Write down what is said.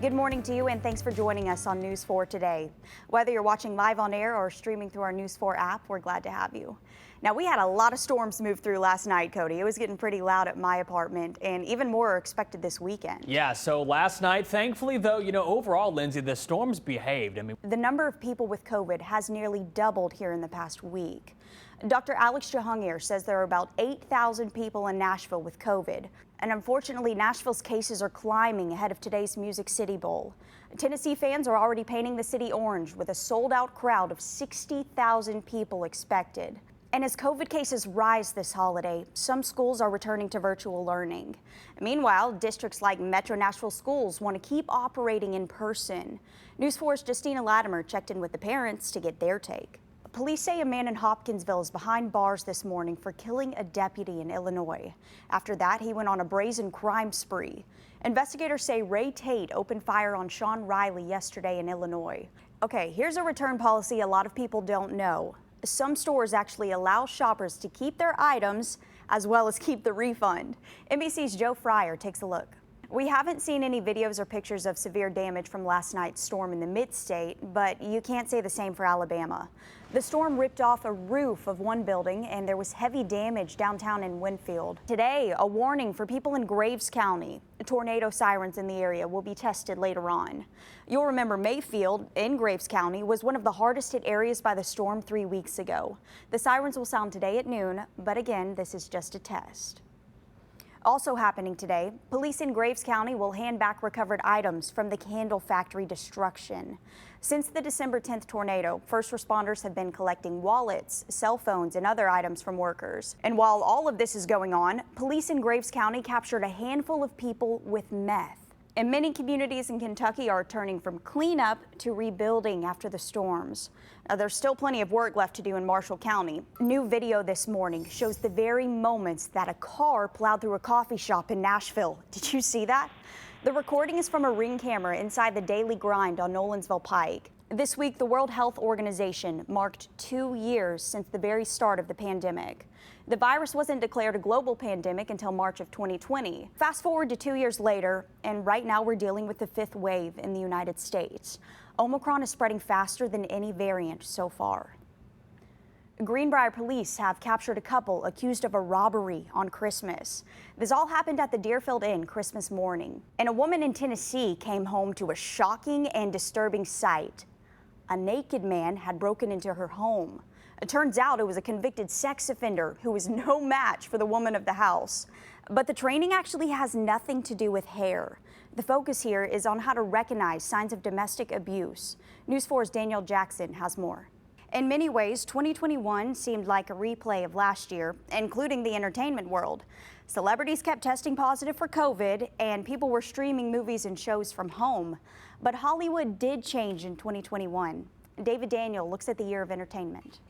Good morning to you, and thanks for joining us on News 4 today. Whether you're watching live on air or streaming through our News 4 app, we're glad to have you. Now, we had a lot of storms move through last night, Cody. It was getting pretty loud at my apartment, and even more are expected this weekend. Yeah, so last night, thankfully, though, overall, Lindsay, the storms behaved. The number of people with COVID has nearly doubled here in the past week. Dr. Alex Jahangir says there are about 8,000 people in Nashville with COVID. And unfortunately, Nashville's cases are climbing ahead of today's Music City Bowl. Tennessee fans are already painting the city orange with a sold-out crowd of 60,000 people expected. And as COVID cases rise this holiday, some schools are returning to virtual learning. Meanwhile, districts like Metro Nashville schools want to keep operating in person. News 4's Justina Latimer checked in with the parents to get their take. Police say a man in Hopkinsville is behind bars this morning for killing a deputy in Illinois. After that, he went on a brazen crime spree. Investigators say Ray Tate opened fire on Sean Riley yesterday in Illinois. Okay, here's a return policy a lot of people don't know. Some stores actually allow shoppers to keep their items as well as keep the refund. NBC's Joe Fryer takes a look. We haven't seen any videos or pictures of severe damage from last night's storm in the mid-state, but you can't say the same for Alabama. The storm ripped off a roof of one building, and there was heavy damage downtown in Winfield. Today, a warning for people in Graves County. Tornado sirens in the area will be tested later on. You'll remember Mayfield in Graves County was one of the hardest hit areas by the storm 3 weeks ago. The sirens will sound today at noon, but again, this is just a test. Also happening today, police in Graves County will hand back recovered items from the candle factory destruction. Since the December 10th tornado, first responders have been collecting wallets, cell phones, and other items from workers. And while all of this is going on, police in Graves County captured a handful of people with meth. And many communities in Kentucky are turning from cleanup to rebuilding after the storms. Now, there's still plenty of work left to do in Marshall County. New video this morning shows the very moments that a car plowed through a coffee shop in Nashville. Did you see that? The recording is from a Ring camera inside the Daily Grind on Nolensville Pike. This week, the World Health Organization marked 2 years since the very start of the pandemic. The virus wasn't declared a global pandemic until March of 2020. Fast forward to 2 years later, and right now we're dealing with the 5th wave in the United States. Omicron is spreading faster than any variant so far. Greenbrier police have captured a couple accused of a robbery on Christmas. This all happened at the Deerfield Inn Christmas morning. And a woman in Tennessee came home to a shocking and disturbing sight. A naked man had broken into her home. It turns out it was a convicted sex offender who was no match for the woman of the house. But the training actually has nothing to do with hair. The focus here is on how to recognize signs of domestic abuse. News 4's Danielle Jackson has more. In many ways, 2021 seemed like a replay of last year, including the entertainment world. Celebrities kept testing positive for COVID, and people were streaming movies and shows from home. But Hollywood did change in 2021. David Daniel looks at the year of entertainment.